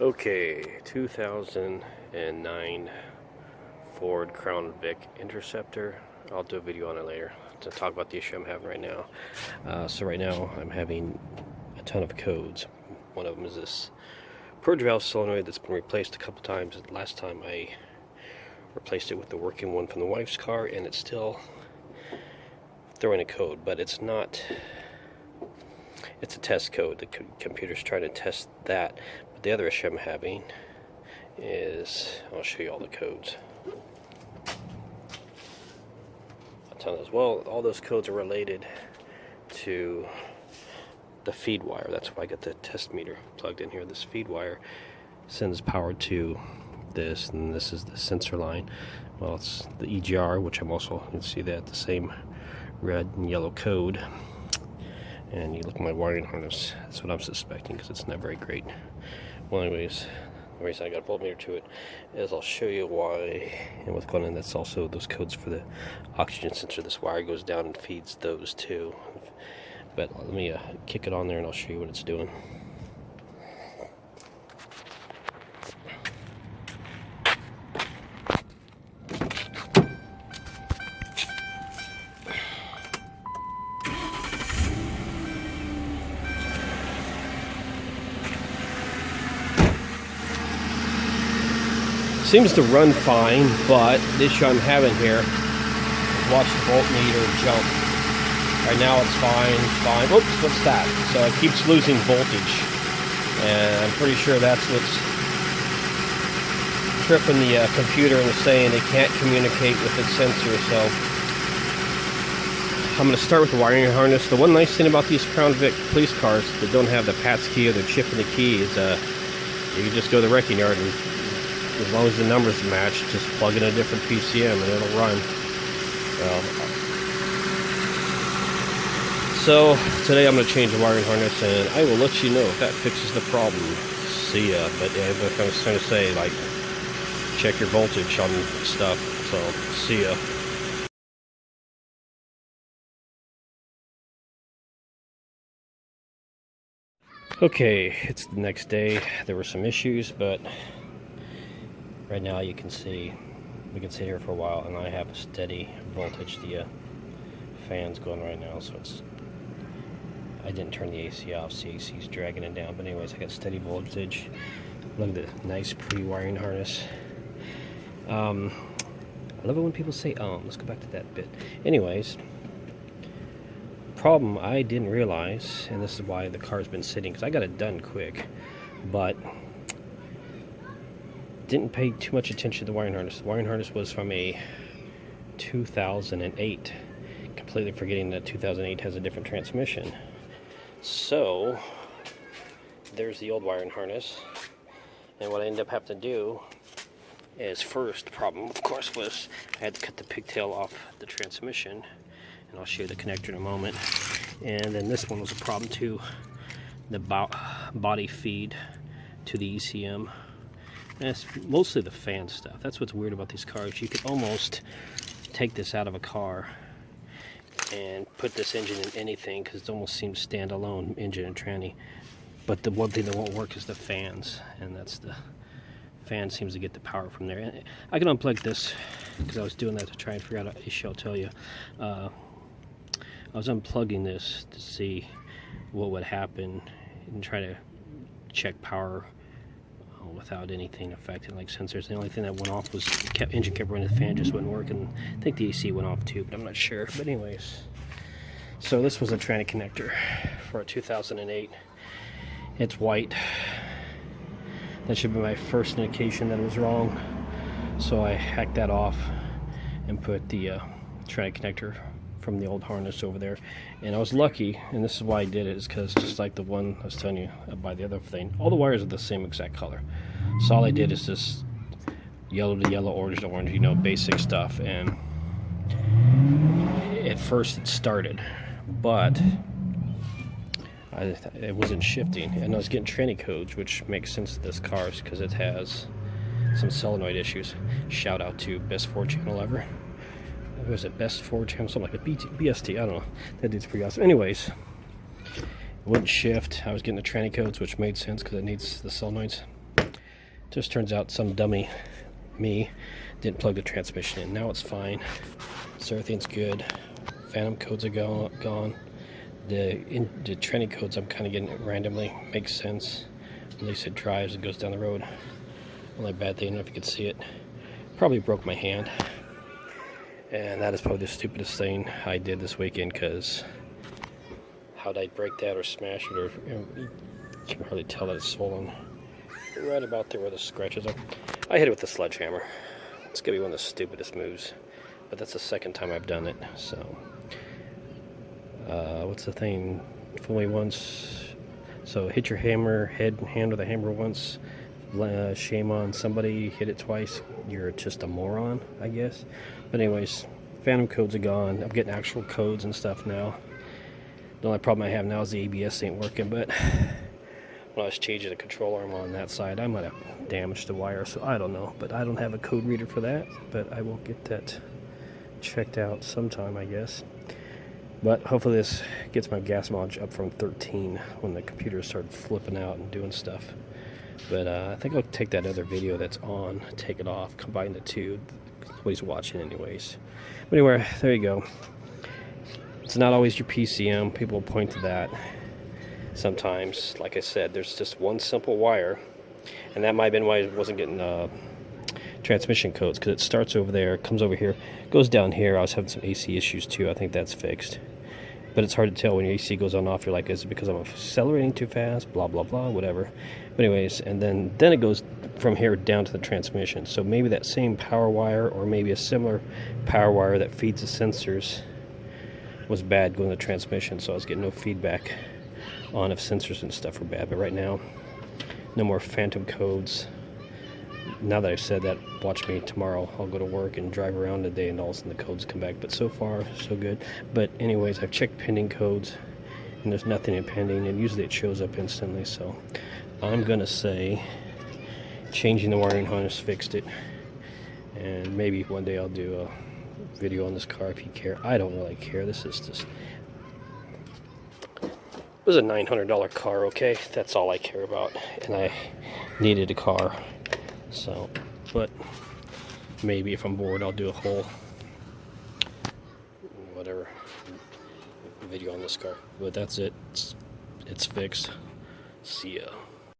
Okay, 2009 Ford Crown Vic Interceptor. I'll do a video on it later to talk about the issue I'm having right now. So right now I'm having a ton of codes. One of them is this purge valve solenoid that's been replaced a couple times. Last time I replaced it with the working one from the wife's car, and it's still throwing a code, but it's not. It's a test code. The computer's trying to test that. But the other issue I'm having is, I'll show you all the codes. A ton as well. All those codes are related to the feed wire. That's why I got the test meter plugged in here. This feed wire sends power to this, and this is the sensor line. Well, it's the EGR, which I'm also, you can see that the same red and yellow code. And you look at my wiring harness, that's what I'm suspecting, because it's not very great. Well, anyways, the reason I got a voltmeter to it is I'll show you why and what's going on. That's also those codes for the oxygen sensor. This wire goes down and feeds those too. But let me kick it on there and I'll show you what it's doing. Seems to run fine, but the issue I'm having here is watch the voltmeter jump. Right now it's fine. Oops, what's that? So it keeps losing voltage, and I'm pretty sure that's what's tripping the computer and saying it can't communicate with its sensor. So I'm going to start with the wiring harness. The one nice thing about these Crown Vic police cars that don't have the PATS key or the chip in the key is you can just go to the wrecking yard and, as long as the numbers match, just plug in a different PCM and it'll run. So today I'm going to change the wiring harness, and I will let you know if that fixes the problem. See ya. But yeah, I was trying to say, like, check your voltage on stuff. So see ya. Okay, it's the next day. There were some issues, but right now you can see, we can sit here for a while, and I have a steady voltage. The fan's going right now, so it's, I didn't turn the AC off, so the AC's dragging it down. But anyways, I got steady voltage. Look at the nice pre-wiring harness. I love it when people say let's go back to that bit. Anyways, problem I didn't realize, and this is why the car's been sitting, because I got it done quick, but didn't pay too much attention to the wiring harness. The wiring harness was from a 2008. Completely forgetting that 2008 has a different transmission. So there's the old wiring harness. And what I ended up having to do is, first problem, of course, was I had to cut the pigtail off the transmission. And I'll show you the connector in a moment. And then this one was a problem too. The body feed to the ECM. And it's mostly the fan stuff. That's what's weird about these cars. You could almost take this out of a car and put this engine in anything, because it almost seems standalone engine and tranny. But the one thing that won't work is the fans, and that's the fan seems to get the power from there. And I can unplug this because I was doing that to try and figure out an issue. I'll tell you. I was unplugging this to see what would happen and try to check power without anything affecting, like sensors. The only thing that went off was engine kept running, the fan just wouldn't work, and I think the AC went off too, but I'm not sure. But anyways, so this was a tranny connector for a 2008. It's white. That should be my first indication that it was wrong. So I hacked that off and put the tranny connector from the old harness over there, and I was lucky, and this is why I did it, is because just like the one I was telling you about the other thing, all the wires are the same exact color. So all I did is just yellow to yellow, orange to orange, you know, basic stuff. And at first it started, but it wasn't shifting, and I was getting tranny codes, which makes sense to this car because it has some solenoid issues. Shout out to best Ford channel ever. Was it best Ford channel, something like a BST, I don't know. That dude's pretty awesome. Anyways, it wouldn't shift. I was getting the tranny codes, which made sense because it needs the solenoids. Just turns out some dummy, me, didn't plug the transmission in. Now it's fine. So everything's good. Phantom codes are gone. The training codes I'm kind of getting it randomly. Makes sense. At least it drives and goes down the road. Only bad thing, I don't know if you can see it. Probably broke my hand. And that is probably the stupidest thing I did this weekend, because how'd I break that or smash it, or you can hardly tell that it's swollen. Right about there where the scratches are. I hit it with a sledgehammer. It's gonna be one of the stupidest moves, but that's the second time I've done it. So, what's the thing? Fool me once. So hit your hand with a hammer once. Shame on somebody. Hit it twice. You're just a moron, I guess. But anyways, phantom codes are gone. I'm getting actual codes and stuff now. The only problem I have now is the ABS ain't working, but when I was changing the control arm on that side, I might have damaged the wire, so I don't know. But I don't have a code reader for that, but I will get that checked out sometime, I guess. But hopefully this gets my gas mileage up from 13 when the computer started flipping out and doing stuff. But I think I'll take that other video that's on, take it off, combine the two. Nobody's watching anyways. But anyway, there you go. It's not always your PCM. People point to that. Sometimes, like I said, there's just one simple wire, and that might have been why I wasn't getting transmission codes, because it starts over there, comes over here, goes down here. I was having some AC issues too. I think that's fixed, but it's hard to tell when your AC goes on and off. You're like, is it because I'm accelerating too fast? Blah blah blah, whatever. But anyways, and then it goes from here down to the transmission. So maybe that same power wire, or maybe a similar power wire that feeds the sensors, was bad going to the transmission, so I was getting no feedback on if sensors and stuff were bad. But right now, no more phantom codes. Now that I've said that, watch me tomorrow. I'll go to work and drive around today, and all of a sudden the codes come back. But so far, so good. But anyways, I've checked pending codes, and there's nothing in pending, and usually it shows up instantly. So I'm gonna say changing the wiring harness fixed it, and maybe one day I'll do a video on this car if you care. I don't really care. This is just, it was a $900 car, okay? That's all I care about, and I needed a car. So, but maybe if I'm bored, I'll do a whole whatever video on this car. But that's it. It's fixed. See ya.